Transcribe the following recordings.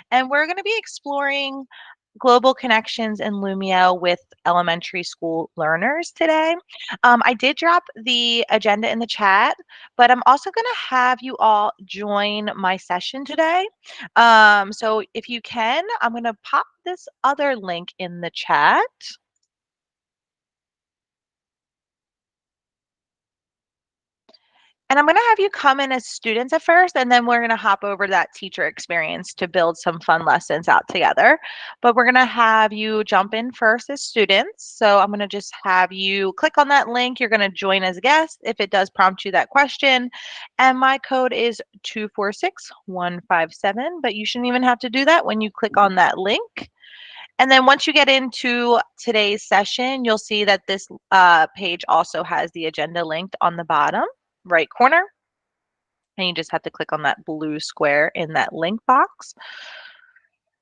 and we're going to be exploring global connections in Lumio with elementary school learners today. I did drop the agenda in the chat, but I'm also going to have you all join my session today. So if you can, I'm going to pop this other link in the chat. And I'm going to have you come in as students at first, and then we're going to hop over to that teacher experience to build some fun lessons out together. But we're going to have you jump in first as students. So I'm going to just have you click on that link. You're going to join as a guest if it does prompt you that question. And my code is 246157, but you shouldn't even have to do that when you click on that link. And then once you get into today's session, you'll see that this page also has the agenda linked on the bottom right corner. And you just have to click on that blue square in that link box.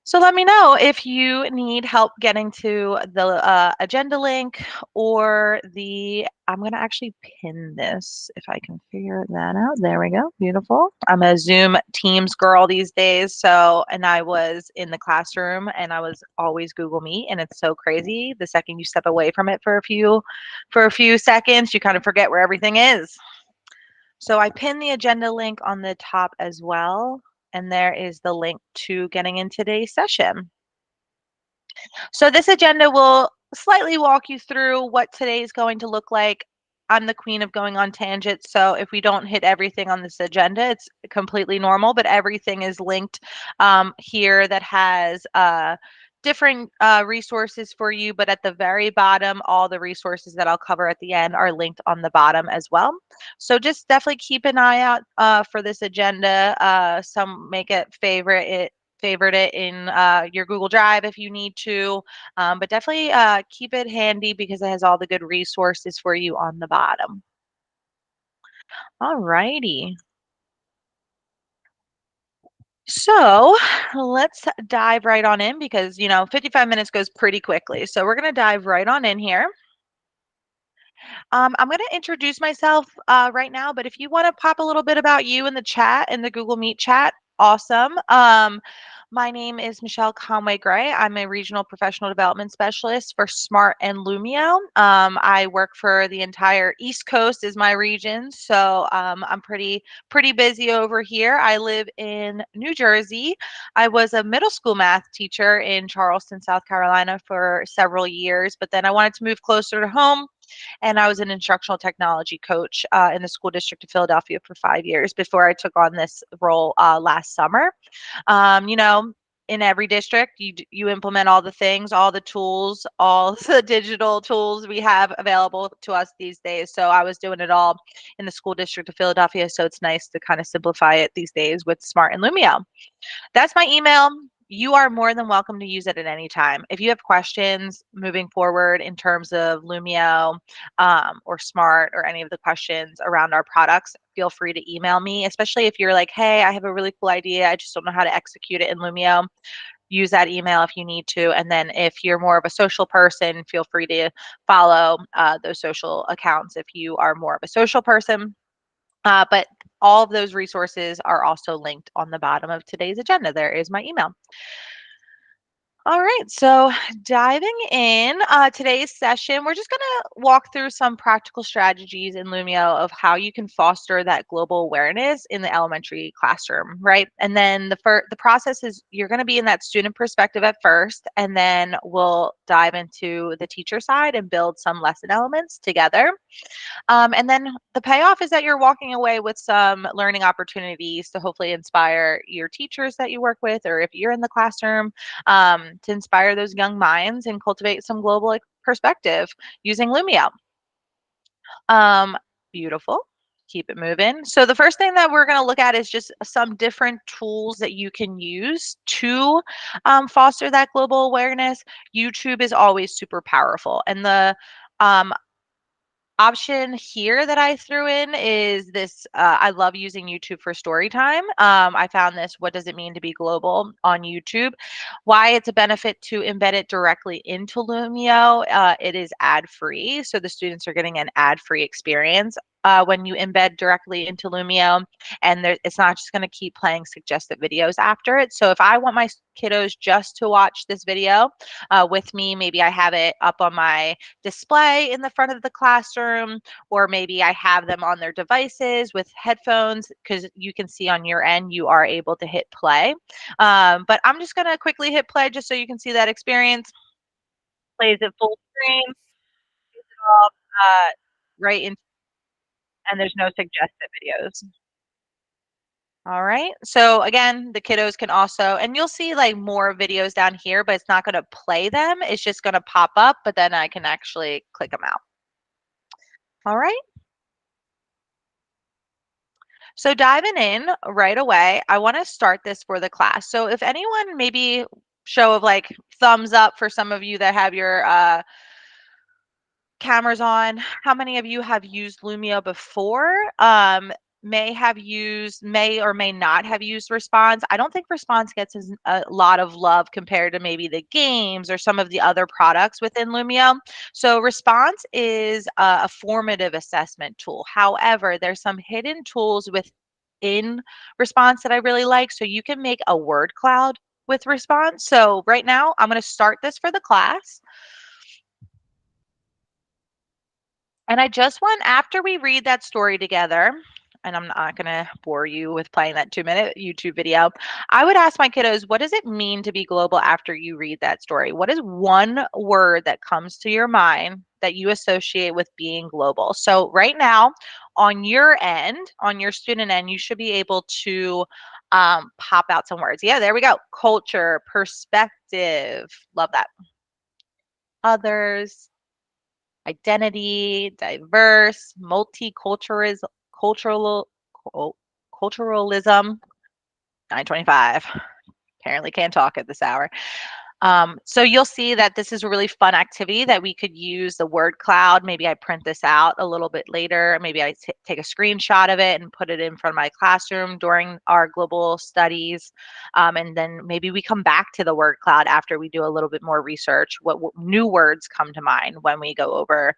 So let me know if you need help getting to the agenda link or I'm going to actually pin this if I can figure that out. There we go. Beautiful. I'm a Zoom Teams girl these days. And I was in the classroom and I was always Google Meet, and it's so crazy. The second you step away from it for a few seconds, you kind of forget where everything is. So I pinned the agenda link on the top as well, and there is the link to getting in today's session. So this agenda will slightly walk you through what today is going to look like. I'm the queen of going on tangents, so if we don't hit everything on this agenda, it's completely normal, but everything is linked here that has different resources for you, but at the very bottom, all the resources that I'll cover at the end are linked on the bottom as well. So just definitely keep an eye out for this agenda. Some make it favorite it in your Google Drive if you need to, but definitely keep it handy because it has all the good resources for you on the bottom. All righty. So let's dive right on in because, 55 minutes goes pretty quickly. So we're going to dive right on in here. I'm going to introduce myself right now, but if you want to pop a little bit about you in the chat, in the Google Meet chat, awesome. My name is Michelle Conway Gray. I'm a regional professional development specialist for Smart and Lumio. I work for the entire East Coast is my region, so I'm pretty busy over here. I live in New Jersey. I was a middle school math teacher in Charleston, South Carolina for several years, but then I wanted to move closer to home, and I was an instructional technology coach in the school district of Philadelphia for 5 years before I took on this role last summer. In every district, you implement all the things, all the tools, all the digital tools we have available to us these days. So I was doing it all in the school district of Philadelphia. So it's nice to kind of simplify it these days with Smart and Lumio. That's my email. You are more than welcome to use it at any time. If you have questions moving forward in terms of Lumio or Smart or any of the questions around our products, feel free to email me, especially if you're like, hey, I have a really cool idea. I just don't know how to execute it in Lumio. Use that email if you need to. And then if you're more of a social person, feel free to follow those social accounts if you are more of a social person. But all of those resources are also linked on the bottom of today's agenda. There is my email. All right, so diving in today's session, we're just going to walk through some practical strategies in Lumio of how you can foster that global awareness in the elementary classroom, right? And then the process is you're going to be in that student perspective at first, and then we'll dive into the teacher side and build some lesson elements together. And then the payoff is that you're walking away with some learning opportunities to hopefully inspire your teachers that you work with, or if you're in the classroom, to inspire those young minds and cultivate some global perspective using Lumio. Beautiful. Keep it moving. So the first thing that we're going to look at is just some different tools that you can use to foster that global awareness. YouTube is always super powerful, and the um, option here that I threw in is this. I love using YouTube for story time. I found this, what does it mean to be global on YouTube? Why it's a benefit to embed it directly into Lumio. It is ad free. So the students are getting an ad free experience. when you embed directly into Lumio, and it's not just going to keep playing suggested videos after it. So if I want my kiddos just to watch this video with me, maybe I have it up on my display in the front of the classroom, or maybe I have them on their devices with headphones, because you can see on your end you are able to hit play. But I'm just going to quickly hit play just so you can see that experience. Plays it full screen, uh, right in, and there's no suggested videos. All right. So again, the kiddos can also, and you'll see like more videos down here, but it's not going to play them. It's just going to pop up, but then I can actually click them out. All right. So diving in right away, I want to start this for the class. So if anyone, maybe show of like thumbs up for some of you that have your cameras on. How many of you have used Lumio before? May or may not have used Response. I don't think Response gets a lot of love compared to maybe the games or some of the other products within Lumio. So Response is a formative assessment tool. However, there's some hidden tools within Response that I really like. So you can make a word cloud with Response. So right now, I'm going to start this for the class. And I just want, after we read that story together, and I'm not going to bore you with playing that 2-minute YouTube video, I would ask my kiddos, what does it mean to be global after you read that story? What is one word that comes to your mind that you associate with being global? So, right now, on your end, on your student end, you should be able to pop out some words. Yeah, there we go. Culture, perspective. Love that. Others, identity, diverse, multiculturalism, cultural, culturalism, 925. Apparently can't talk at this hour. So you'll see that this is a really fun activity that we could use the word cloud. Maybe I print this out a little bit later. Maybe I take a screenshot of it and put it in front of my classroom during our global studies. And then maybe we come back to the word cloud after we do a little bit more research. What new words come to mind when we go over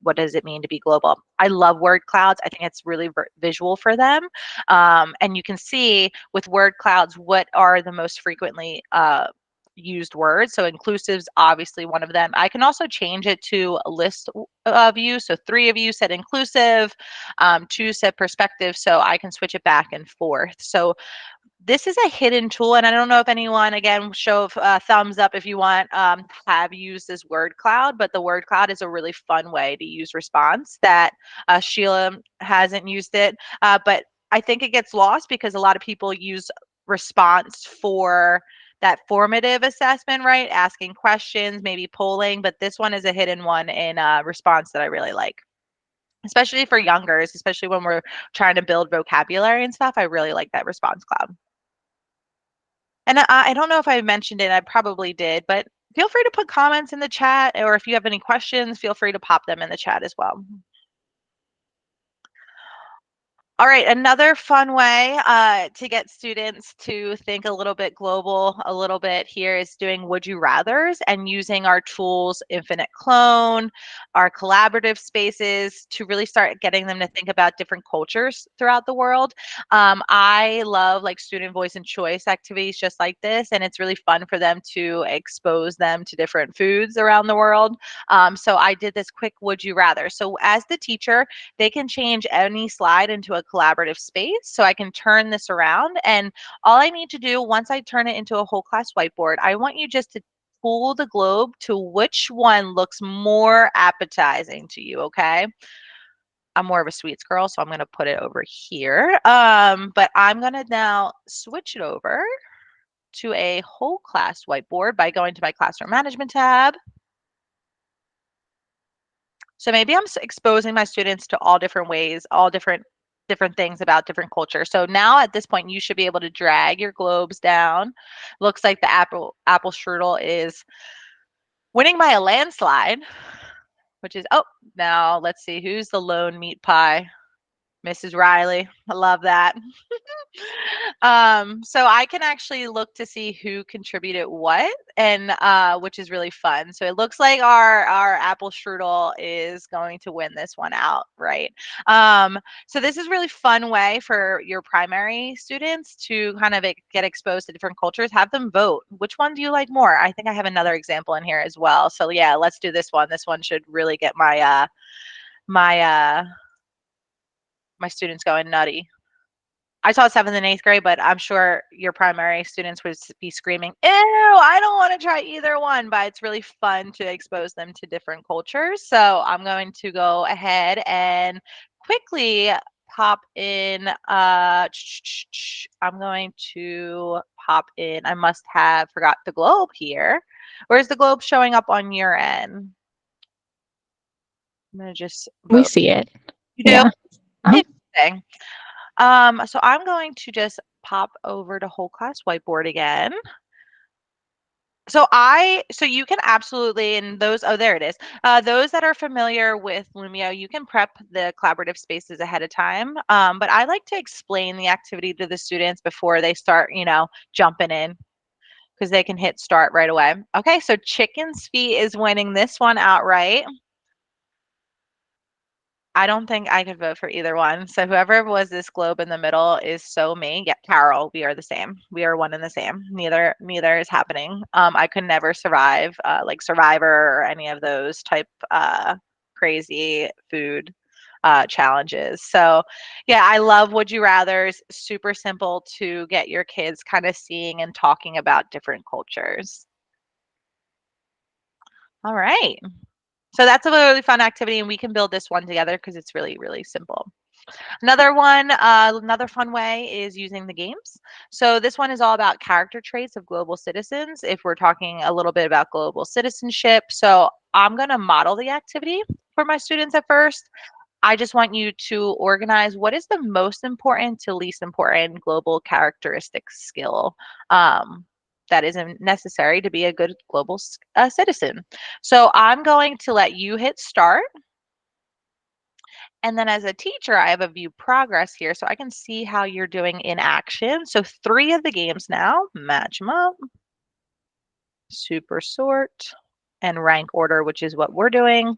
what does it mean to be global? I love word clouds. I think it's really visual for them. And you can see with word clouds what are the most frequently used words. So inclusive's obviously one of them. I can also change it to a list of you. So 3 of you said inclusive, 2 said perspective. So I can switch it back and forth. So this is a hidden tool, and I don't know if anyone, again, show of thumbs up if you want, have used this word cloud, but the word cloud is a really fun way to use Response that Sheila hasn't used it, but I think it gets lost because a lot of people use Response for that formative assessment, right? Asking questions, maybe polling, but this one is a hidden one in Response that I really like. Especially for youngers, especially when we're trying to build vocabulary and stuff, I really like that Response cloud. And I don't know if I mentioned it, I probably did, but feel free to put comments in the chat, or if you have any questions, feel free to pop them in the chat as well. All right, another fun way to get students to think a little bit global, a little bit here, is doing would you rathers and using our tools, Infinite Clone, our collaborative spaces, to really start getting them to think about different cultures throughout the world. I love like student voice and choice activities just like this, and it's really fun for them to expose them to different foods around the world. So I did this quick would you rather. So as the teacher, they can change any slide into a collaborative space. So I can turn this around, and all I need to do once I turn it into a whole class whiteboard, I want you just to pull the globe to which one looks more appetizing to you, okay? I'm more of a sweets girl, so I'm going to put it over here. But I'm going to now switch it over to a whole class whiteboard by going to my classroom management tab. So maybe I'm exposing my students to all different ways, all different things about different cultures. So now at this point, you should be able to drag your globes down. Looks like the apple strudel is winning by a landslide, which is, oh, now let's see, who's the lone meat pie? Mrs. Riley. I love that. So I can actually look to see who contributed what, and which is really fun. So it looks like our apple strudel is going to win this one out, right? So this is really fun way for your primary students to kind of get exposed to different cultures. Have them vote. Which one do you like more? I think I have another example in here as well. So yeah, let's do this one. This one should really get my my students going nutty. I taught 7th and 8th grade, but I'm sure your primary students would be screaming, "Ew, I don't want to try either one." But it's really fun to expose them to different cultures. So I'm going to go ahead and quickly pop in. I'm going to pop in. I must have forgot the globe here. Where's the globe showing up on your end? I'm going to just We vote. see it. You do? Yeah. Uh-huh. Interesting. So I'm going to just pop over to whole class whiteboard again. So you can absolutely, and those, oh, there it is. Those that are familiar with Lumio, you can prep the collaborative spaces ahead of time. But I like to explain the activity to the students before they start, jumping in, because they can hit start right away. Okay, so Chicken's Feet is winning this one outright. I don't think I could vote for either one. So whoever was this globe in the middle is so me. Yeah, Carol, we are the same. We are one and the same. Neither is happening. I could never survive like Survivor or any of those type crazy food challenges. So yeah, I love Would You Rather's. Super simple to get your kids kind of seeing and talking about different cultures. All right. So that's a really fun activity, and we can build this one together because it's really, really simple. Another fun way is using the games. So this one is all about character traits of global citizens. If we're talking a little bit about global citizenship, so I'm going to model the activity for my students at first. I just want you to organize what is the most important to least important global characteristic skill that isn't necessary to be a good global citizen. So I'm going to let you hit start. And then as a teacher, I have a view progress here so I can see how you're doing in action. So 3 of the games now, match them up, super sort, and rank order, which is what we're doing,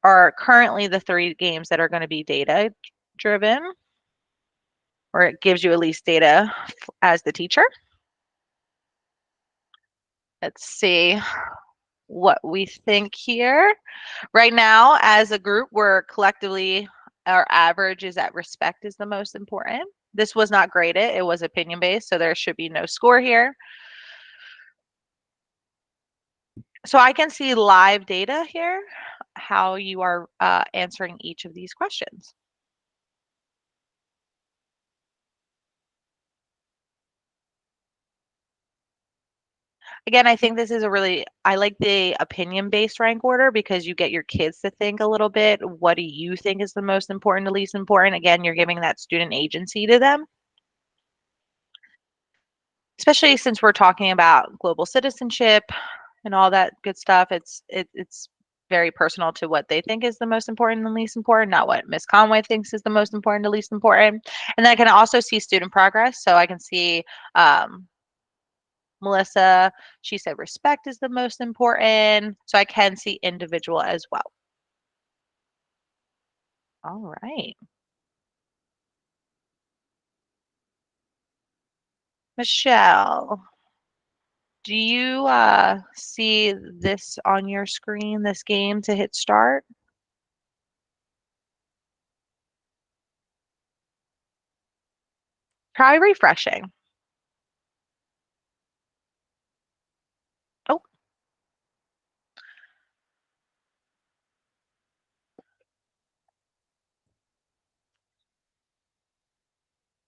are currently the 3 games that are going to be data driven, or it gives you at least data as the teacher. Let's see what we think here. Right now, as a group, we're collectively, our average is that respect is the most important. This was not graded, it was opinion based, so there should be no score here. So I can see live data here, how you are answering each of these questions. Again, I think this is I like the opinion based rank order because you get your kids to think a little bit. What do you think is the most important to least important? Again, you're giving that student agency to them. Especially since we're talking about global citizenship and all that good stuff, it's very personal to what they think is the most important and least important, not what Miss Conway thinks is the most important to least important. And then I can also see student progress. So I can see Melissa, she said respect is the most important. So I can see individual as well. All right. Michelle, do you see this on your screen, this game to hit start? Try refreshing. Oh,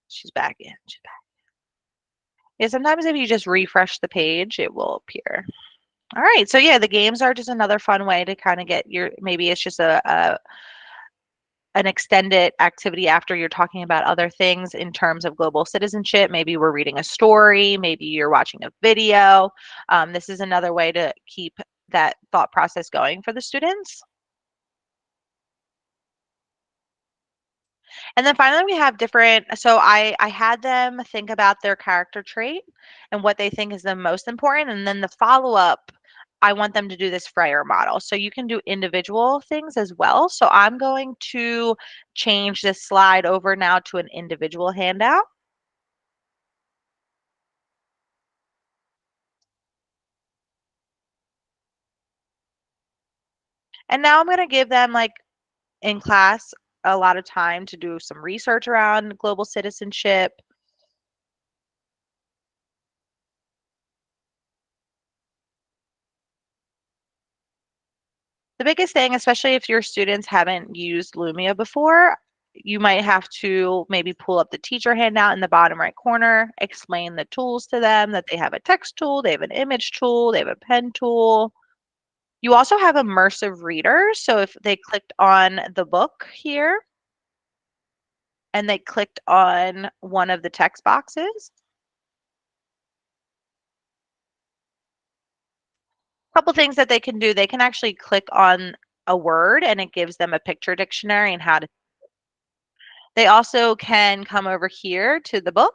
she's back in. She's back. Yeah, sometimes if you just refresh the page, it will appear. All right. So yeah, the games are just another fun way to kind of get your, maybe it's just a an extended activity after you're talking about other things in terms of global citizenship. Maybe we're reading a story, maybe you're watching a video. This is another way to keep that thought process going for the students. And then finally, we have different. So I had them think about their character trait and what they think is the most important. And then the follow up, I want them to do this Freyer model. So you can do individual things as well. So I'm going to change this slide over now to an individual handout. And now I'm going to give them, like, in class, a lot of time to do some research around global citizenship. The biggest thing, especially if your students haven't used Lumia before, you might have to maybe pull up the teacher handout in the bottom right corner, explain the tools to them, that they have a text tool, they have an image tool, they have a pen tool. You also have immersive readers. So if they clicked on the book here and they clicked on one of the text boxes, a couple things that they can do, they can actually click on a word and it gives them a picture dictionary and how to. They also can come over here to the book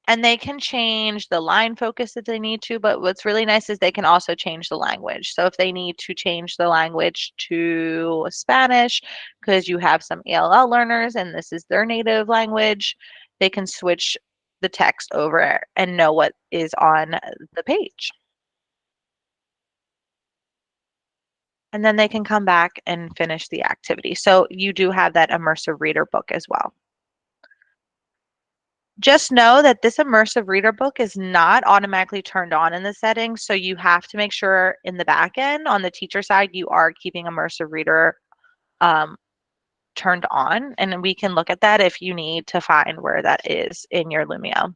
and they can change the line focus if they need to, but what's really nice is they can also change the language. So if they need to change the language to Spanish, because you have some ELL learners and this is their native language, they can switch the text over and know what is on the page. And then they can come back and finish the activity. So you do have that immersive reader book as well. Just know that this immersive reader book is not automatically turned on in the settings, so you have to make sure in the back end on the teacher side you are keeping immersive reader um, turned on, and we can look at that if you need to find where that is in your Lumio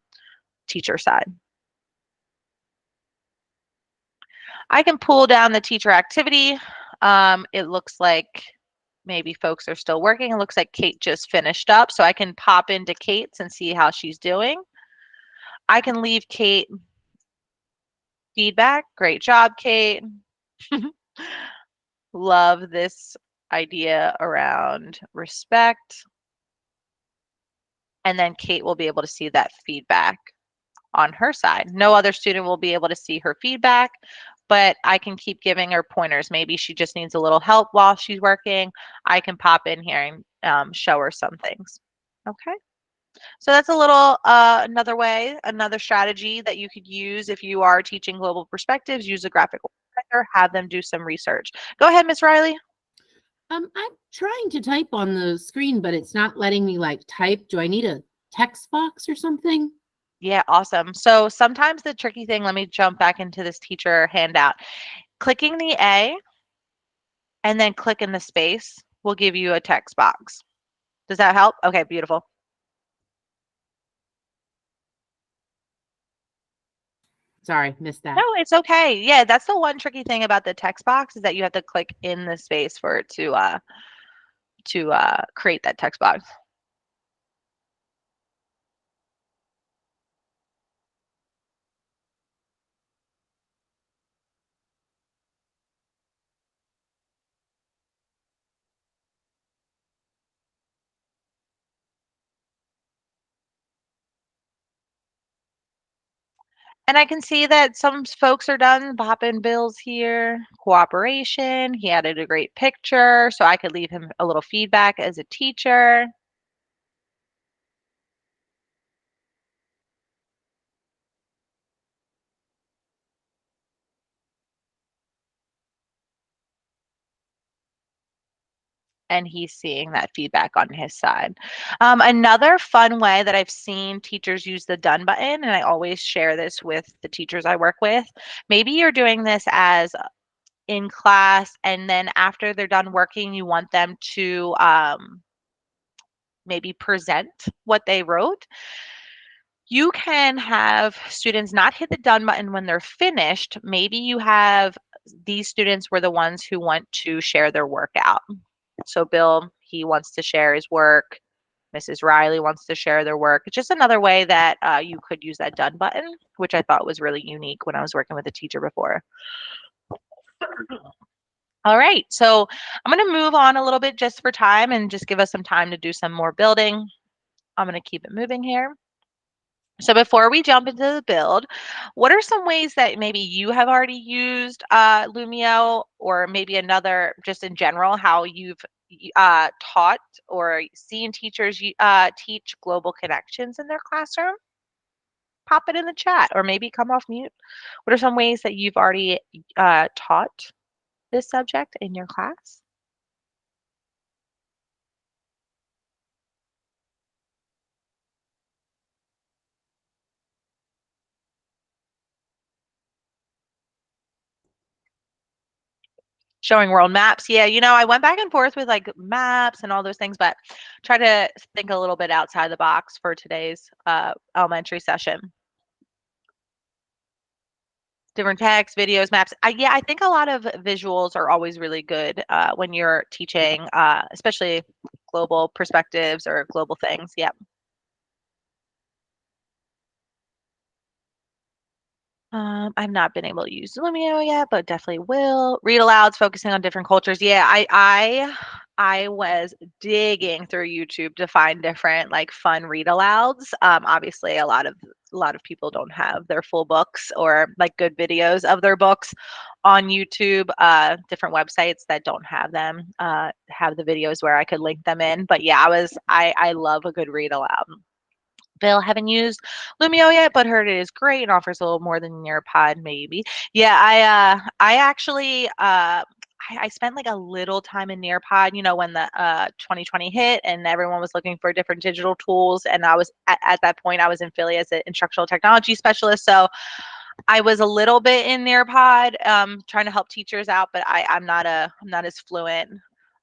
teacher side. I can pull down the teacher activity. It looks like maybe folks are still working. It looks like Kate just finished up, so I can pop into Kate's and see how she's doing. I can leave Kate feedback. Great job, Kate. Love this idea around respect. And then Kate will be able to see that feedback on her side. No other student will be able to see her feedback, but I can keep giving her pointers. Maybe she just needs a little help while she's working. I can pop in here and show her some things. Okay. So that's a little another way, another strategy that you could use if you are teaching global perspectives. Use a graphic organizer, have them do some research. Go ahead, Miss Riley. I'm trying to type on the screen, but it's not letting me like type. Do I need a text box or something? Yeah, awesome. So sometimes the tricky thing, let me jump back into this teacher handout. Clicking the A and then clicking the space will give you a text box. Does that help? Okay, beautiful. Sorry, missed No, that. it's okay. Yeah, that's the one tricky thing about the text box is that you have to click in the space for it to create that text box. And I can see that some folks are done popping bills here. Cooperation. He added a great picture, so I could leave him a little feedback as a teacher. And he's seeing that feedback on his side. Another fun way that I've seen teachers use the done button, and I always share this with the teachers I work with. Maybe you're doing this as in class, and then after they're done working, you want them to maybe present what they wrote. You can have students not hit the done button when they're finished. Maybe you have these students were the ones who want to share their work out. So Bill, he wants to share his work. Mrs. Riley wants to share their work. It's just another way that you could use that done button, which I thought was really unique when I was working with a teacher before. All right, so I'm going to move on a little bit just for time and just give us some time to do some more building. I'm going to keep it moving here. So before we jump into the build, what are some ways that maybe you have already used Lumio, or maybe another, just in general, how you've taught or seen teachers teach global connections in their classroom? Pop it in the chat or maybe come off mute. What are some ways that you've already taught this subject in your class? Showing world maps. Yeah, I went back and forth with like maps and all those things, but try to think a little bit outside the box for today's elementary session. Different text, videos, maps. Yeah, I think a lot of visuals are always really good when you're teaching, especially global perspectives or global things. Yeah. I've not been able to use Lumio yet, but definitely will. Read alouds, focusing on different cultures. Yeah, I was digging through YouTube to find different like fun read alouds. Obviously, a lot of people don't have their full books or like good videos of their books on YouTube. Different websites that don't have them have the videos where I could link them in. But yeah, I love a good read aloud. Bill, haven't used Lumio yet, but heard it is great and offers a little more than Nearpod, maybe. Yeah, I actually I spent like a little time in Nearpod, when the 2020 hit and everyone was looking for different digital tools. And I was at that point, I was in Philly as an instructional technology specialist. So I was a little bit in Nearpod, trying to help teachers out, but I'm not as fluent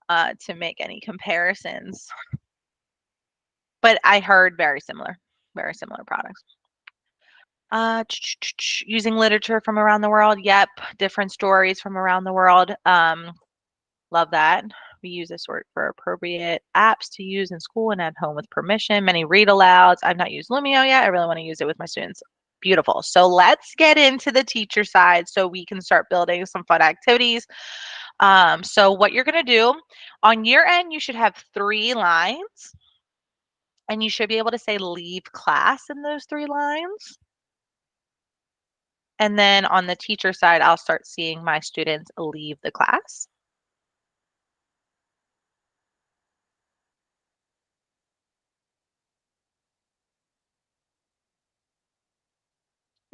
to make any comparisons. But I heard very similar products. Using literature from around the world. Yep, different stories from around the world. Love that. We use this word for appropriate apps to use in school and at home with permission. Many read alouds. I've not used Lumio yet. I really want to use it with my students. Beautiful. So let's get into the teacher side so we can start building some fun activities. So what you're going to do on your end, you should have 3 lines, and you should be able to say leave class in those 3 lines. And then on the teacher side, I'll start seeing my students leave the class.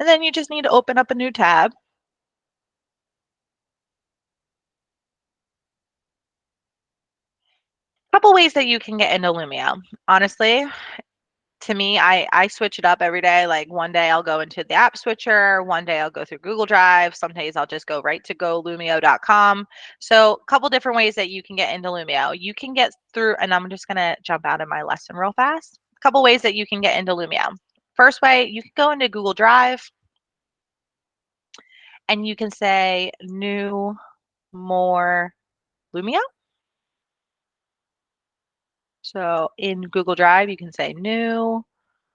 And then you just need to open up a new tab. Couple ways that you can get into Lumio. Honestly, to me, I switch it up every day. Like one day I'll go into the app switcher, one day I'll go through Google Drive, some days I'll just go right to golumio.com. So a couple different ways that you can get into Lumio. You can get through, and I'm just gonna jump out of my lesson real fast. A couple ways that you can get into Lumio. First way, you can go into Google Drive and you can say new, more, Lumio. So in Google Drive, you can say new,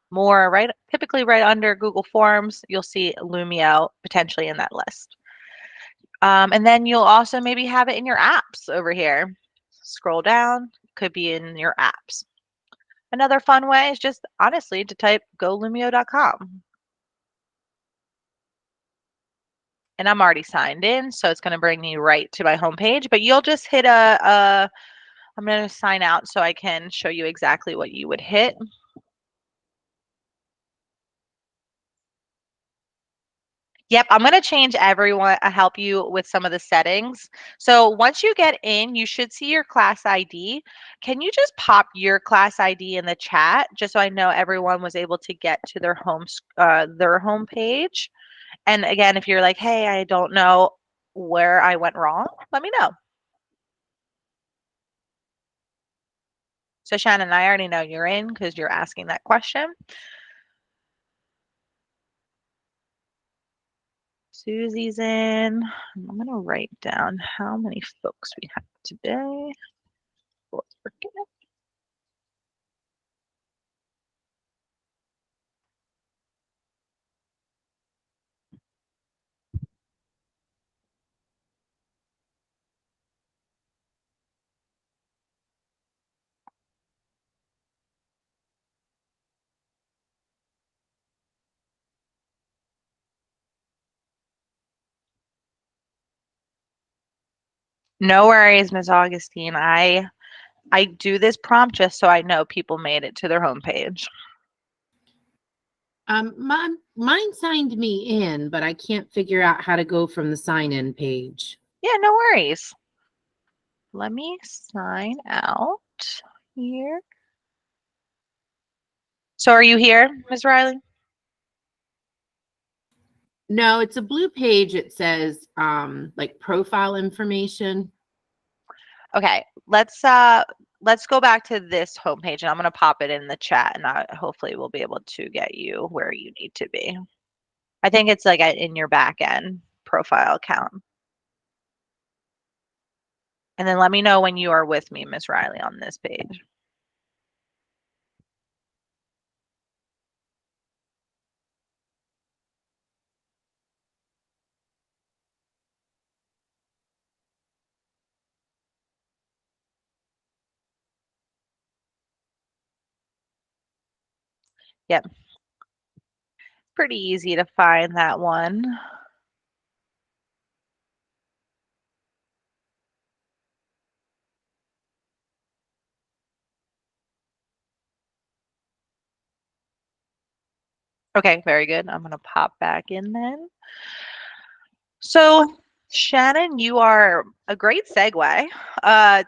more, right? Typically right under Google Forms, you'll see Lumio potentially in that list. And then you'll also maybe have it in your apps over here. Scroll down, could be in your apps. Another fun way is just honestly to type golumio.com. And I'm already signed in, so it's going to bring me right to my homepage. But you'll just hit I'm going to sign out so I can show you exactly what you would hit. Yep, I'm going to change everyone, help you with some of the settings. So once you get in, you should see your class ID. Can you just pop your class ID in the chat just so I know everyone was able to get to their home page? And again, if you're like, hey, I don't know where I went wrong, let me know. So Shannon, I already know you're in because you're asking that question. Susie's in. I'm going to write down how many folks we have today. Let's forget. No worries, Miss Augustine. I do this prompt just so I know people made it to their homepage. Mine signed me in, but I can't figure out how to go from the sign in page. Yeah, no worries. Let me sign out here. So are you here, Ms. Riley? No, it's a blue page. It says like profile information. Okay, let's go back to this homepage and I'm gonna pop it in the chat and hopefully we'll be able to get you where you need to be. I think it's like in your back end profile account. And then let me know when you are with me, Miss Riley, on this page. Yep, pretty easy to find that one. Okay, very good. I'm gonna pop back in then. So, Shannon, you are a great segue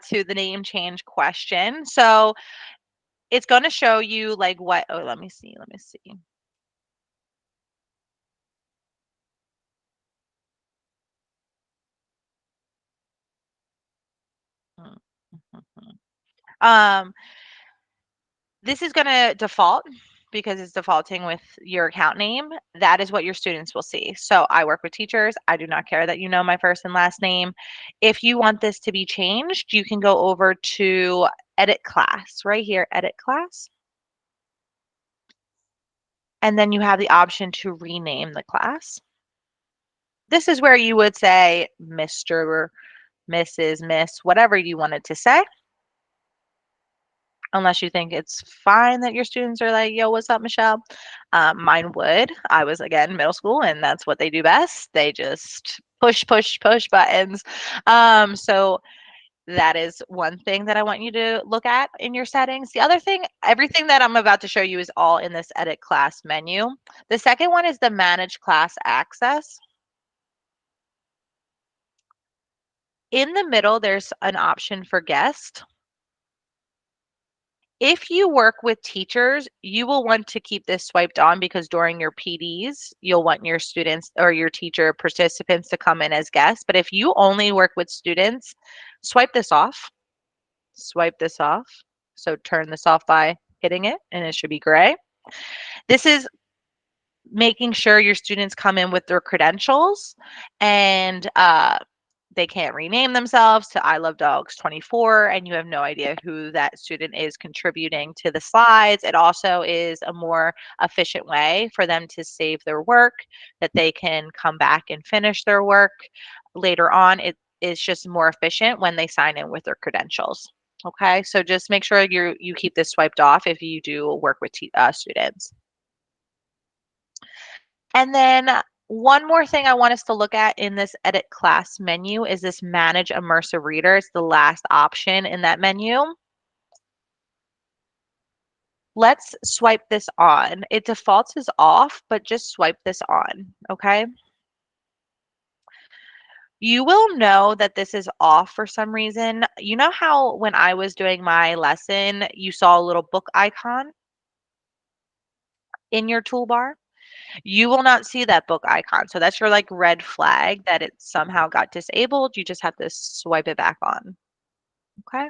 to the name change question. So, it's going to show you like what, oh, let me see. Let me see. Mm, mhm. Um, this is going to default because it's defaulting with your account name. That is what your students will see. So I work with teachers. I do not care that you know my first and last name. If you want this to be changed, you can go over to edit class right here, edit class. And then you have the option to rename the class. This is where you would say Mr., Mrs., Miss, whatever you wanted to say. Unless you think it's fine that your students are like, yo, what's up, Michelle? Mine would. I was, again, middle school, and that's what they do best. They just push, push, push buttons. So that is one thing that I want you to look at in your settings. The other thing, everything that I'm about to show you is all in this edit class menu. The second one is the manage class access. In the middle, there's an option for guest. If you work with teachers, you will want to keep this swiped on because during your PDs, you'll want your students or your teacher participants to come in as guests. But if you only work with students, swipe this off. Swipe this off. So turn this off by hitting it, and it should be gray. This is making sure your students come in with their credentials and they can't rename themselves to I Love Dogs 24 and you have no idea who that student is contributing to the slides. It also is a more efficient way for them to save their work, that they can come back and finish their work later on. It is just more efficient when they sign in with their credentials. Okay, so just make sure you keep this swiped off if you do work with students. And then one more thing I want us to look at in this edit class menu is this manage immersive reader. It's the last option in that menu. Let's swipe this on. It defaults as off, but just swipe this on, okay? You will know that this is off for some reason. You know how when I was doing my lesson, you saw a little book icon in your toolbar? You will not see that book icon. So that's your like red flag that it somehow got disabled. You just have to swipe it back on. Okay.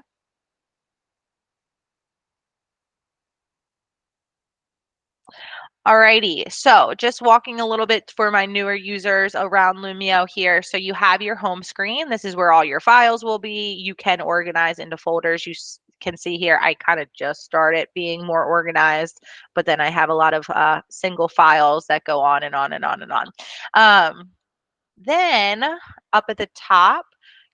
Alrighty, so just walking a little bit for my newer users around Lumio here. So you have your home screen. This is where all your files will be. You can organize into folders. You can see here, I kind of just started being more organized, but then I have a lot of single files that go on and on and on and on. Then up at the top,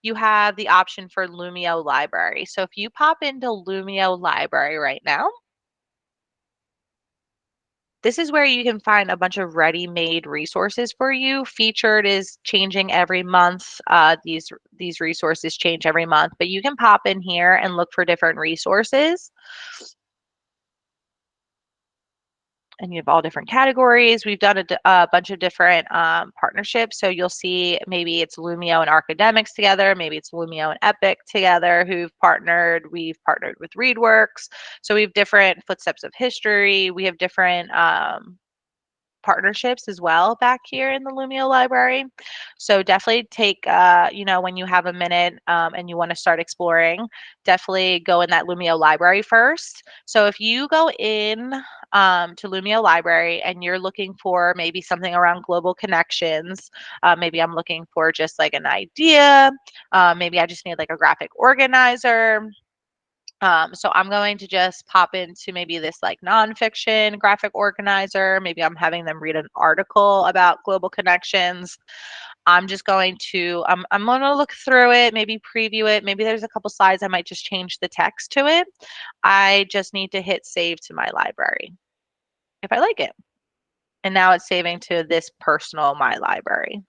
you have the option for Lumio Library. So if you pop into Lumio Library right now, This is where you can find a bunch of ready-made resources for you. Featured is changing every month. These resources change every month, but you can pop in here and look for different resources. And you have all different categories. We've done a bunch of different partnerships. So you'll see maybe it's Lumio and academics together. Maybe it's Lumio and Epic together who've partnered. We've partnered with ReadWorks. So we have different footsteps of history. We have different partnerships as well back here in the Lumio library. So definitely take, when you have a minute and you want to start exploring, definitely go in that Lumio library first. So if you go in to Lumio library and you're looking for maybe something around global connections, maybe I'm looking for just like an idea, maybe I just need like a graphic organizer. So I'm going to just pop into maybe this like nonfiction graphic organizer. Maybe I'm having them read an article about global connections. I'm going to look through it, maybe preview it. Maybe there's a couple slides I might just change the text to it. I just need to hit save to my library if I like it. And now it's saving to this personal my library.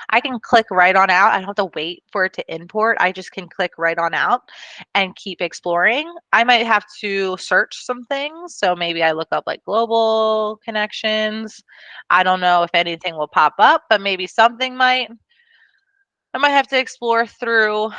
I can click right on out. I don't have to wait for it to import. I just can click right on out and keep exploring. I might have to search some things. So maybe I look up like global connections. I don't know if anything will pop up, but maybe something might. I might have to explore through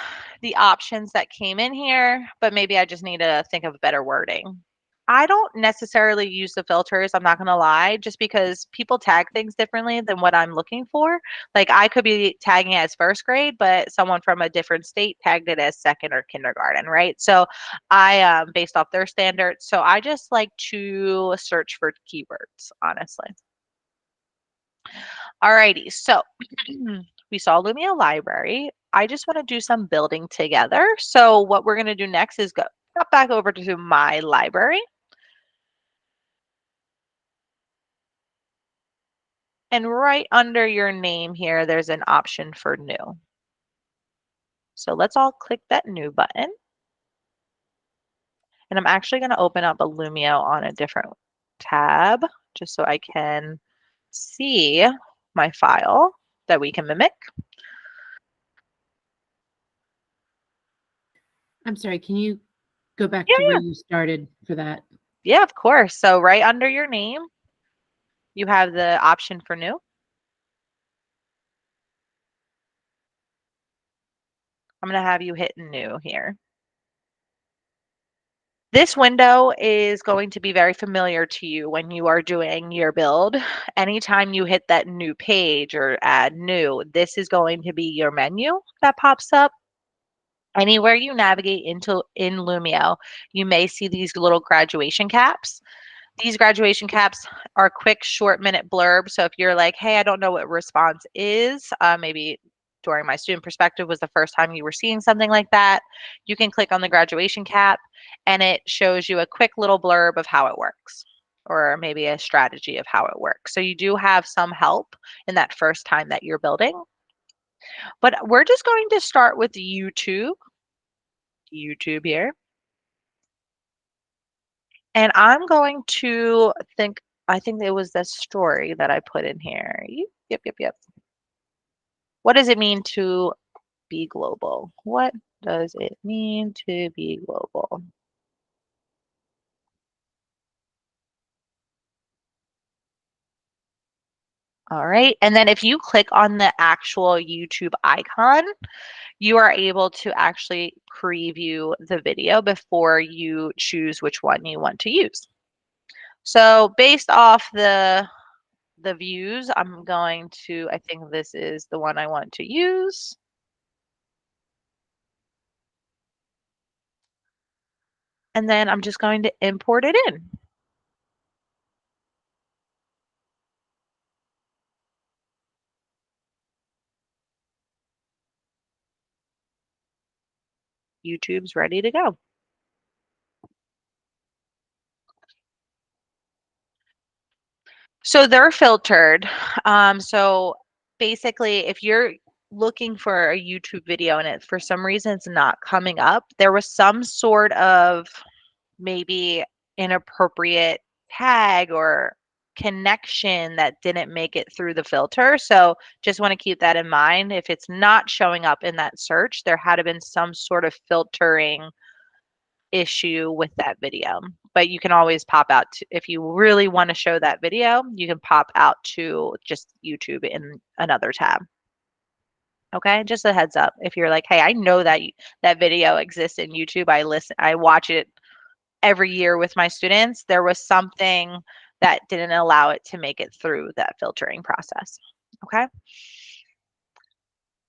the options that came in here, but maybe I just need to think of better wording. I don't necessarily use the filters, I'm not gonna lie, just because people tag things differently than what I'm looking for. Like, I could be tagging it as first grade, but someone from a different state tagged it as second or kindergarten, right? So I, based off their standards, so I just like to search for keywords, honestly. Alrighty, so we saw Lumia Library. I just want to do some building together. So what we're gonna do next is go hop back over to my library. And right under your name here, there's an option for new. So let's all click that new button. And I'm actually going to open up a Lumio on a different tab just so I can see my file that we can mimic. I'm sorry, can you go back to where Yeah, you started for that? yeah, of course. So right under your name, you have the option for new. I'm going to have you hit new here. This window is going to be very familiar to you when you are doing your build. Anytime you hit that new page or add new, this is going to be your menu that pops up. Anywhere you navigate into in Lumio, you may see these little graduation caps. These graduation caps are quick, short minute blurbs. So if you're like, hey, I don't know what response is, maybe during my student perspective was the first time you were seeing something like that, you can click on the graduation cap and it shows you a quick little blurb of how it works or maybe a strategy of how it works. So you do have some help in that first time that you're building. But we're just going to start with YouTube here. And I'm going to I think it was the story that I put in here. Yep, yep, yep. What does it mean to be global? What does it mean to be global? All right. And then if you click on the actual YouTube icon, you are able to actually preview the video before you choose which one you want to use. So based off the views, I think this is the one I want to use. And then I'm just going to import it in. YouTube's ready to go. So they're filtered. So basically, if you're looking for a YouTube video and it for some reason it's not coming up, there was some sort of maybe inappropriate tag or connection that didn't make it through the filter. So just want to keep that in mind. If it's not showing up in that search, there had to been some sort of filtering issue with that video. But you can always pop out if you really want to show that video, you can pop out to just YouTube in another tab. Okay, just a heads up. If you're like, hey, I know that that video exists in YouTube. I watch it every year with my students. There was something that didn't allow it to make it through that filtering process. Okay.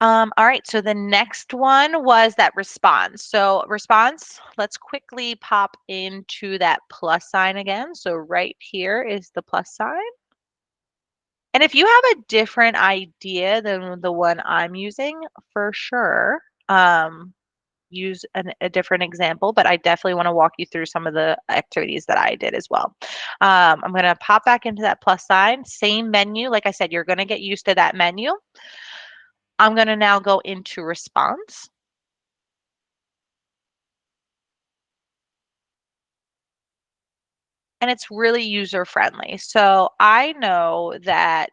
All right, so the next one was that response. So response, let's quickly pop into that plus sign again. So right here is the plus sign. And if you have a different idea than the one I'm using, for sure, use a different example, but I definitely want to walk you through some of the activities that I did as well. I'm going to pop back into that plus sign, same menu. Like I said, you're going to get used to that menu. I'm going to now go into response. And it's really user friendly. So I know that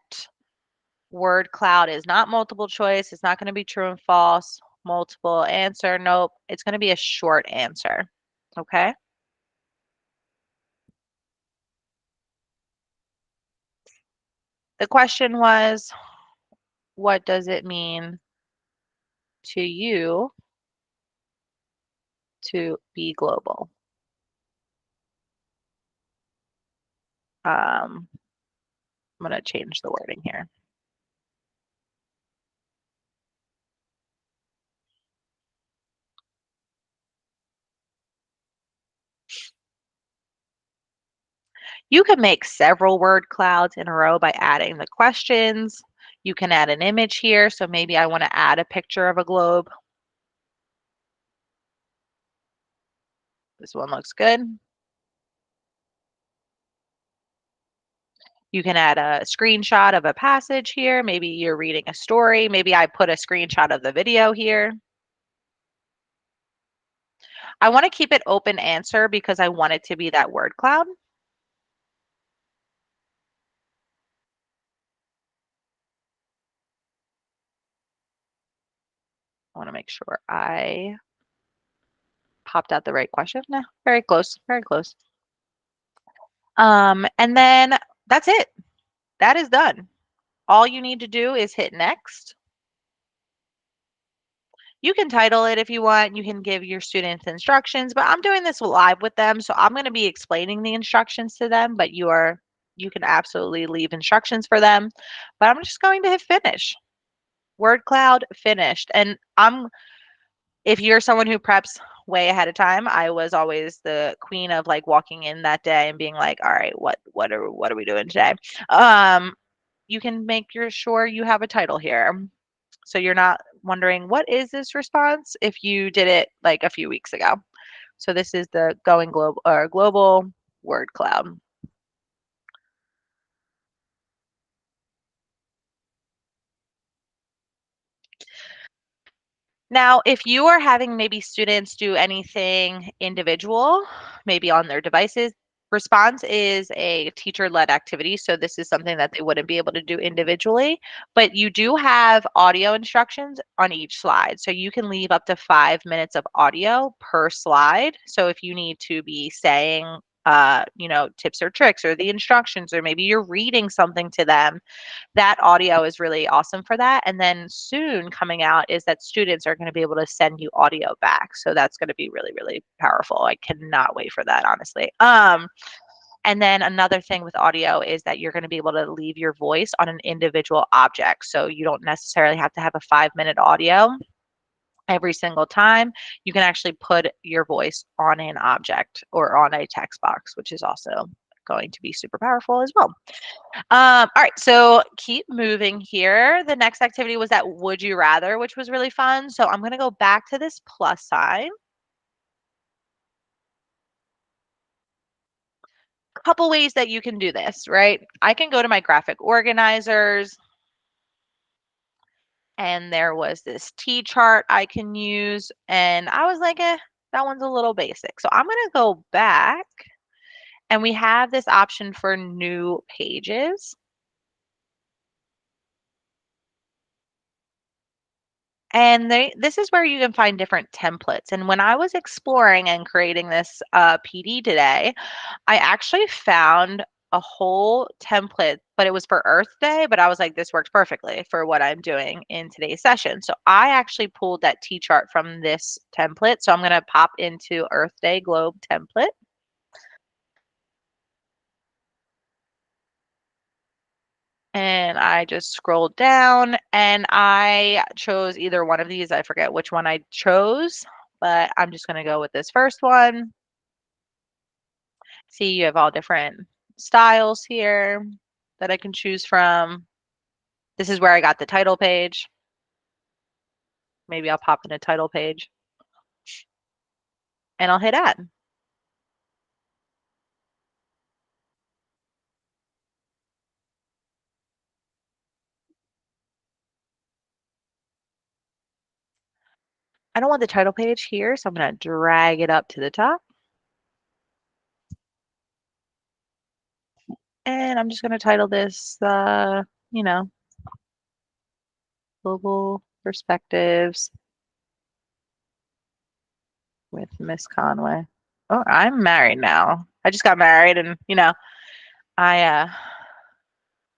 word cloud is not multiple choice. It's not going to be true and false. Multiple answer. Nope. It's going to be a short answer. Okay. The question was, what does it mean to you to be global? I'm going to change the wording here. You can make several word clouds in a row by adding the questions. You can add an image here. So maybe I want to add a picture of a globe. This one looks good. You can add a screenshot of a passage here. Maybe you're reading a story. Maybe I put a screenshot of the video here. I want to keep it open answer because I want it to be that word cloud. I want to make sure I popped out the right question. Nah, very close, very close. And then that's it. That is done. All you need to do is hit next. You can title it if you want. You can give your students instructions, but I'm doing this live with them, so I'm going to be explaining the instructions to them, but you can absolutely leave instructions for them. But I'm just going to hit finish. Word cloud finished. And if you're someone who preps way ahead of time, I was always the queen of like walking in that day and being like, all right, what are we doing today? You can make sure you have a title here. So you're not wondering, what is this response if you did it like a few weeks ago. So this is the going global or global word cloud. Now, if you are having maybe students do anything individual, maybe on their devices, response is a teacher-led activity. So this is something that they wouldn't be able to do individually, but you do have audio instructions on each slide. So you can leave up to 5 minutes of audio per slide. So if you need to be saying, tips or tricks or the instructions, or maybe you're reading something to them, that audio is really awesome for that. And then soon coming out is that students are going to be able to send you audio back. So that's going to be really, really powerful. I cannot wait for that, honestly. And then another thing with audio is that you're going to be able to leave your voice on an individual object. So you don't necessarily have to have a 5-minute audio every single time. You can actually put your voice on an object or on a text box, which is also going to be super powerful as well. All right, so keep moving here. The next activity was that would you rather, which was really fun. So I'm going to go back to this plus sign. Couple ways that you can do this, right? I can go to my graphic organizers, and there was this T chart I can use, and I was like, that one's a little basic. So I'm going to go back And we have this option for new pages. And this is where you can find different templates. And when I was exploring and creating this PD today, I actually found a whole template, but it was for Earth Day. But I was like, this works perfectly for what I'm doing in today's session. So I actually pulled that T chart from this template. So I'm going to pop into Earth Day globe template. And I just scrolled down and I chose either one of these. I forget which one I chose, but I'm just going to go with this first one. See, you have all different styles here that I can choose from. This is where I got the title page. Maybe I'll pop in a title page and I'll hit add. I don't want the title page here, so I'm going to drag it up to the top. And I'm just going to title this, you know, Global Perspectives with Miss Conway. Oh, I'm married now. I just got married and, I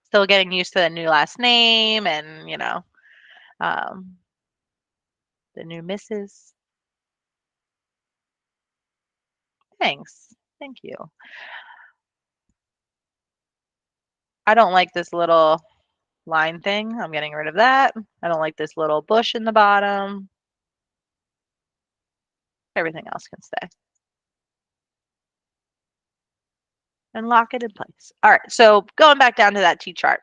still getting used to the new last name and, um the new Mrs. Thanks. Thank you. I don't like this little line thing. I'm getting rid of that. I don't like this little bush in the bottom. Everything else can stay. And lock it in place. All right, so going back down to that T chart.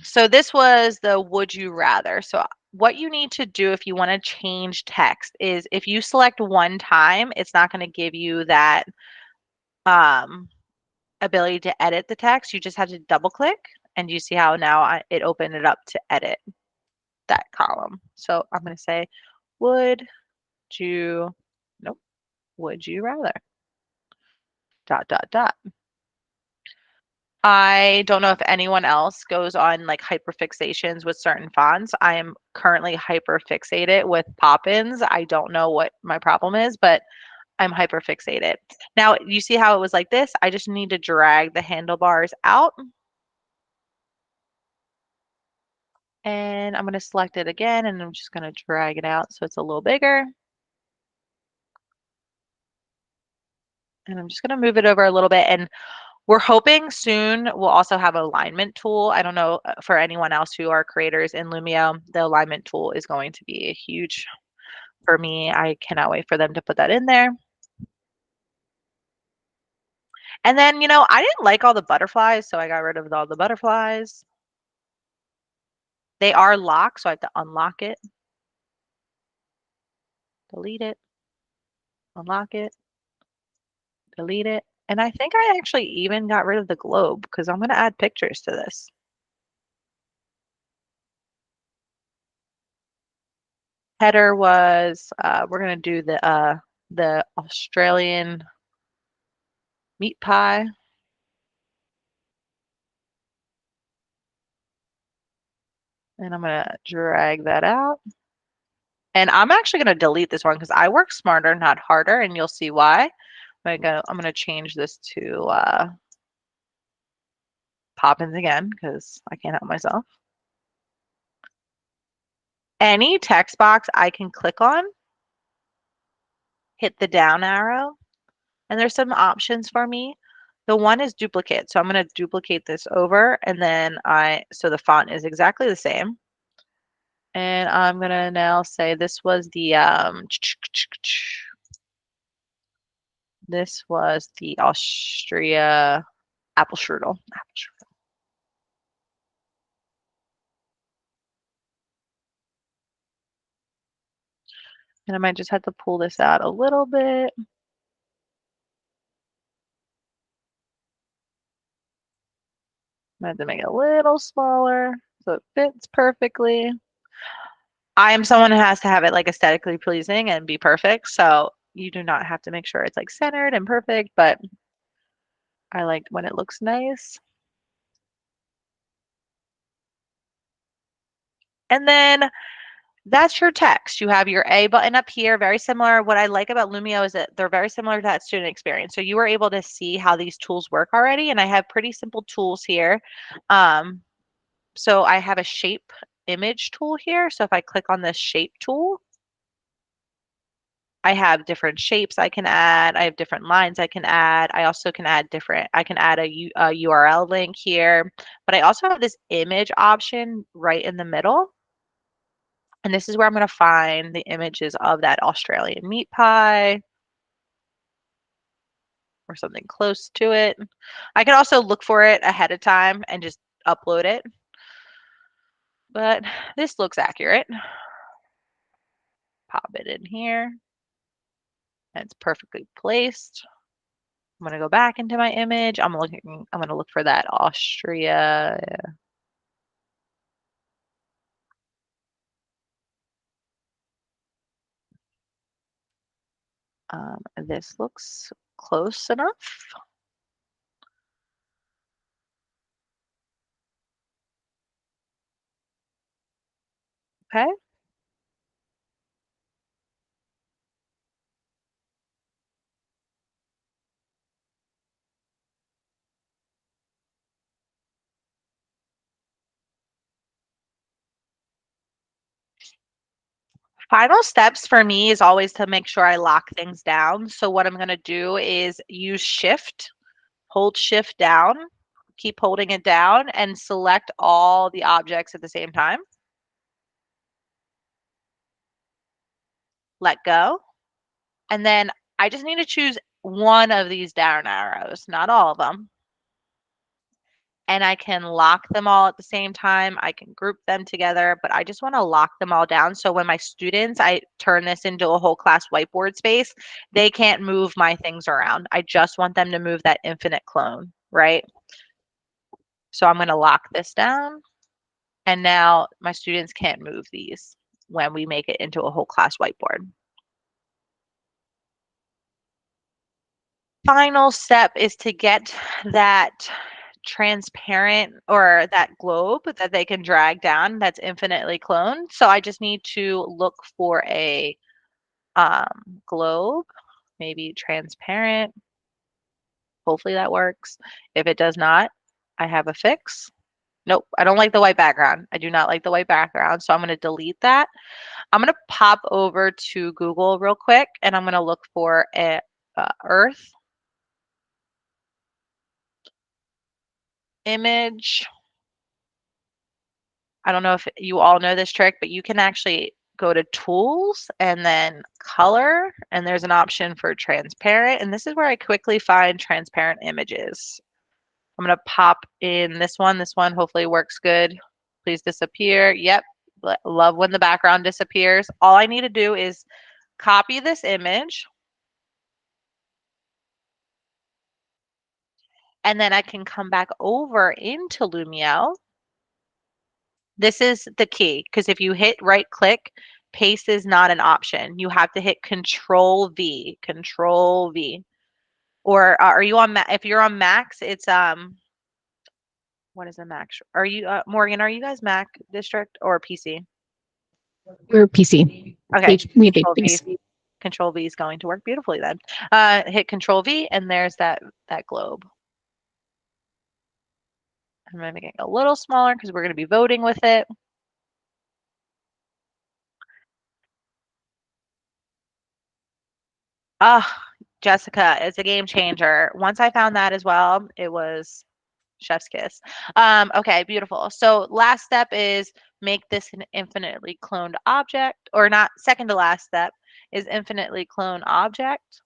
So this was the would you rather. So what you need to do if you want to change text is if you select one time, it's not going to give you that um, ability to edit the text. You just have to double click and you see how now it opened it up to edit that column. So I'm going to say, would you, nope, would you rather, dot, dot, dot. I don't know if anyone else goes on like hyperfixations with certain fonts. I am currently hyperfixated with pop-ins. I don't know what my problem is, but I'm hyperfixated. Now, you see how it was like this? I just need to drag the handlebars out. And I'm going to select it again, and I'm just going to drag it out so it's a little bigger. And I'm just going to move it over a little bit. And we're hoping soon we'll also have an alignment tool. I don't know for anyone else who are creators in Lumio, the alignment tool is going to be huge for me. I cannot wait for them to put that in there. And then, I didn't like all the butterflies, so I got rid of all the butterflies. They are locked, so I have to unlock it, delete it, unlock it, delete it. And I think I actually even got rid of the globe because I'm going to add pictures to this. Header was, we're going to do the Australian meat pie. And I'm going to drag that out. And I'm actually going to delete this one because I work smarter, not harder, and you'll see why. I'm going to change this to Poppins again because I can't help myself. Any text box I can click on, hit the down arrow, and there's some options for me. The one is duplicate. So I'm going to duplicate this over and then so the font is exactly the same. And I'm going to now say this was the Austria apple strudel. And I might just have to pull this out a little bit. I have to make it a little smaller so it fits perfectly. I am someone who has to have it like aesthetically pleasing and be perfect. So You do not have to make sure it's like centered and perfect, but I like when it looks nice. And then that's your text. You have your A button up here, very similar. What I like about Lumio is that they're very similar to that student experience. So you were able to see how these tools work already, and I have pretty simple tools here. So I have a shape image tool here. So if I click on this shape tool, I have different shapes I can add. I have different lines I can add. I also can add I can add a URL link here, but I also have this image option right in the middle. And this is where I'm going to find the images of that Australian meat pie or something close to it. I can also look for it ahead of time and just upload it. But this looks accurate. Pop it in here. And it's perfectly placed. I'm going to go back into my image. I'm going to look for that Austria. This looks close enough. Okay. Final steps for me is always to make sure I lock things down. So what I'm going to do is use Shift, hold Shift down, keep holding it down, and select all the objects at the same time. Let go. And then I just need to choose one of these down arrows, not all of them. And I can lock them all at the same time. I can group them together, but I just want to lock them all down. So when my students, I turn this into a whole class whiteboard space, they can't move my things around. I just want them to move that infinite clone, right? So I'm going to lock this down. And now my students can't move these when we make it into a whole class whiteboard. Final step is to get that transparent or that globe that they can drag down that's infinitely cloned. So I just need to look for a globe, maybe transparent. Hopefully that works. If it does not, I have a fix. Nope, I don't like the white background. I do not like the white background, so I'm going to delete that. I'm going to pop over to Google real quick, and I'm going to look for a Earth image. I don't know if you all know this trick, but you can actually go to tools and then color, and there's an option for transparent. And this is where I quickly find transparent images. I'm going to pop in this one. This one hopefully works good. Please disappear. Yep. Love when the background disappears. All I need to do is copy this image, and then I can come back over into Lumio. This is the key, because if you hit right click, paste is not an option. You have to hit Control V, Control V. Or are you on Mac? If you're on Macs, it's what is a Mac? Are you Morgan? Are you guys Mac district or PC? We're PC. Okay, We have Control V. HPs. Control V is going to work beautifully then. Hit Control V, and there's that globe. I'm going to make it a little smaller because we're going to be voting with it. Ah, Jessica, it's a game changer. Once I found that as well, it was chef's kiss. Okay, beautiful. So last step is make this an infinitely cloned object, or not, second to last step is infinitely clone object.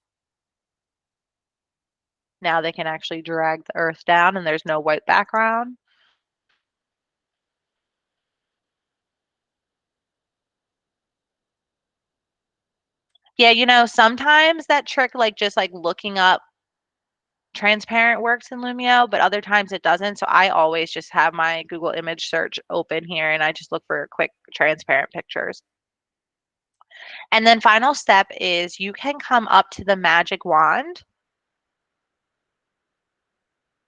Now they can actually drag the earth down and there's no white background. Yeah, you know, sometimes that trick, like just like looking up transparent works in Lumio, but other times it doesn't. So I always just have my Google image search open here and I just look for quick transparent pictures. And then final step is you can come up to the magic wand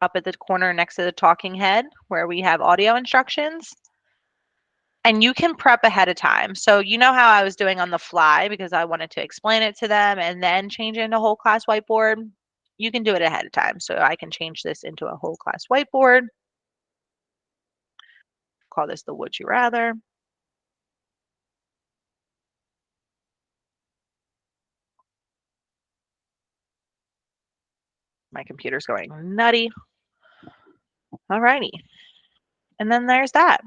up at the corner next to the talking head where we have audio instructions. And you can prep ahead of time. So you know how I was doing on the fly because I wanted to explain it to them and then change it into whole class whiteboard. You can do it ahead of time. So I can change this into a whole class whiteboard. Call this the would you rather. My computer's going nutty. Alrighty. And then there's that.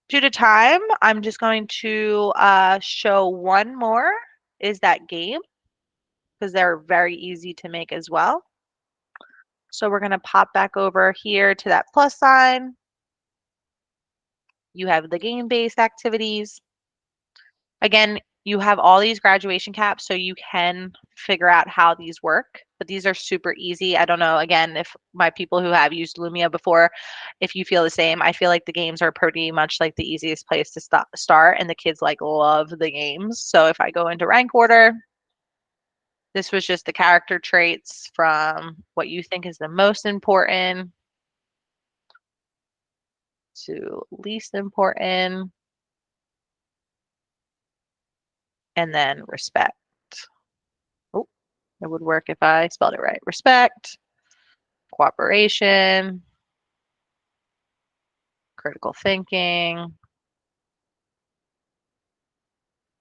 Due to time, I'm just going to show one more is that game because they're very easy to make as well. So we're going to pop back over here to that plus sign. You have the game-based activities. Again, you have all these graduation caps, so you can figure out how these work, but these are super easy. I don't know, again, if my people who have used Lumio before, if you feel the same. I feel like the games are pretty much like the easiest place to start, and the kids like love the games. So if I go into rank order, this was just the character traits from what you think is the most important to least important, and then respect. Oh, it would work if I spelled it right. Respect, cooperation, critical thinking,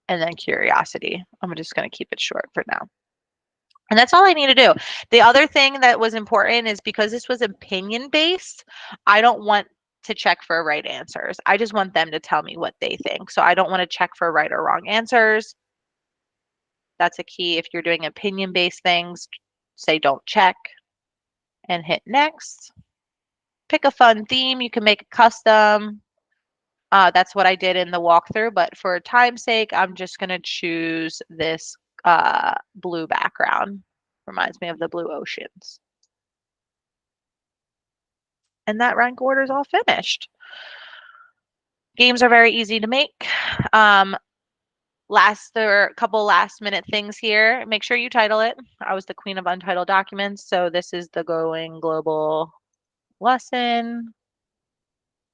and then curiosity. I'm just going to keep it short for now. And that's all I need to do. The other thing that was important is because this was opinion based, I don't want to check for right answers. I just want them to tell me what they think. So I don't want to check for right or wrong answers. That's a key. If you're doing opinion based things, say don't check and hit next. Pick a fun theme. You can make it custom. That's what I did in the walkthrough, but for time's sake, I'm just going to choose this blue background. Reminds me of the blue oceans. And that rank order is all finished. Games are very easy to make. There are a couple last minute things here. Make sure you title it. I was the queen of untitled documents, so this is the Going Global lesson.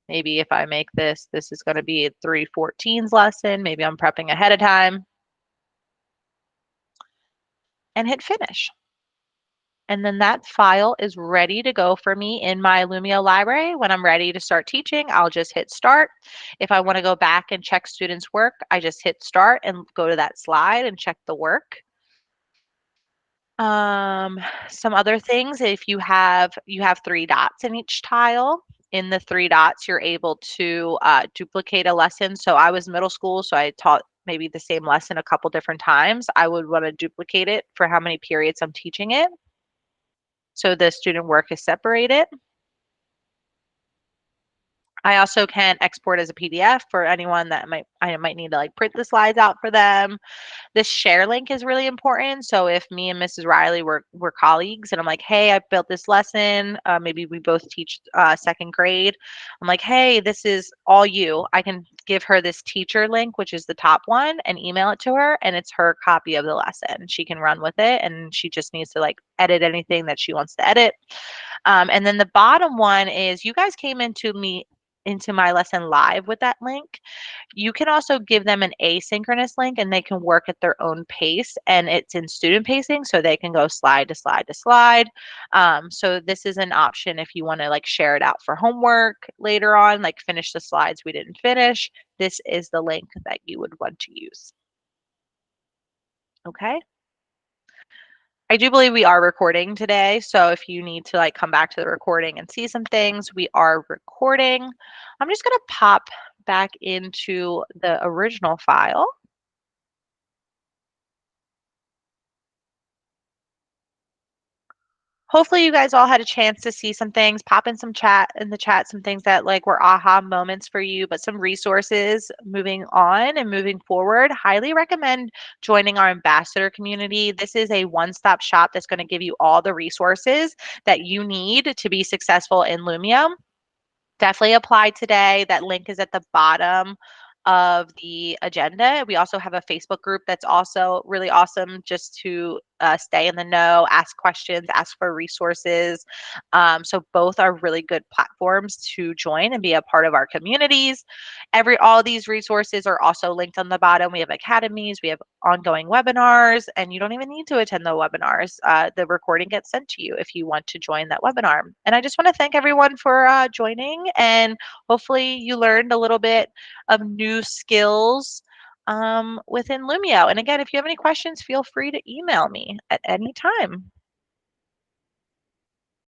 Maybe if I make this is going to be a 314's lesson. Maybe I'm prepping ahead of time. And hit finish. And then that file is ready to go for me in my Lumio library. When I'm ready to start teaching, I'll just hit start. If I want to go back and check students' work, I just hit start and go to that slide and check the work. Some other things, if you have 3 dots in each tile. In the 3 dots, you're able to duplicate a lesson. So I was middle school, so I taught maybe the same lesson a couple different times. I would want to duplicate it for how many periods I'm teaching it. So the student work is separated. I also can export as a PDF for anyone that I might need to like print the slides out for them. This share link is really important. So if me and Mrs. Riley were colleagues and I'm like, hey, I built this lesson. Maybe we both teach 2nd grade. I'm like, hey, this is all you. I can give her this teacher link, which is the top one, and email it to her. And it's her copy of the lesson. She can run with it. And she just needs to like edit anything that she wants to edit. And then the bottom one is you guys came into my lesson live with that link. You can also give them an asynchronous link and they can work at their own pace, and it's in student pacing, so they can go slide to slide to slide. So this is an option if you want to like share it out for homework later on, like finish the slides we didn't finish. This is the link that you would want to use. Okay. I do believe we are recording today, so if you need to like come back to the recording and see some things, we are recording. I'm just going to pop back into the original file. Hopefully you guys all had a chance to see some things, pop in the chat, some things that like were aha moments for you, but some resources moving on and moving forward. Highly recommend joining our ambassador community. This is a one-stop shop that's going to give you all the resources that you need to be successful in Lumio. Definitely apply today. That link is at the bottom of the agenda. We also have a Facebook group that's also really awesome just to stay in the know, ask questions, ask for resources. So both are really good platforms to join and be a part of our communities. All these resources are also linked on the bottom. We have academies, we have ongoing webinars, and you don't even need to attend the webinars. The recording gets sent to you if you want to join that webinar. And I just want to thank everyone for joining, and hopefully you learned a little bit of new skills within Lumio. And again, if you have any questions, feel free to email me at any time.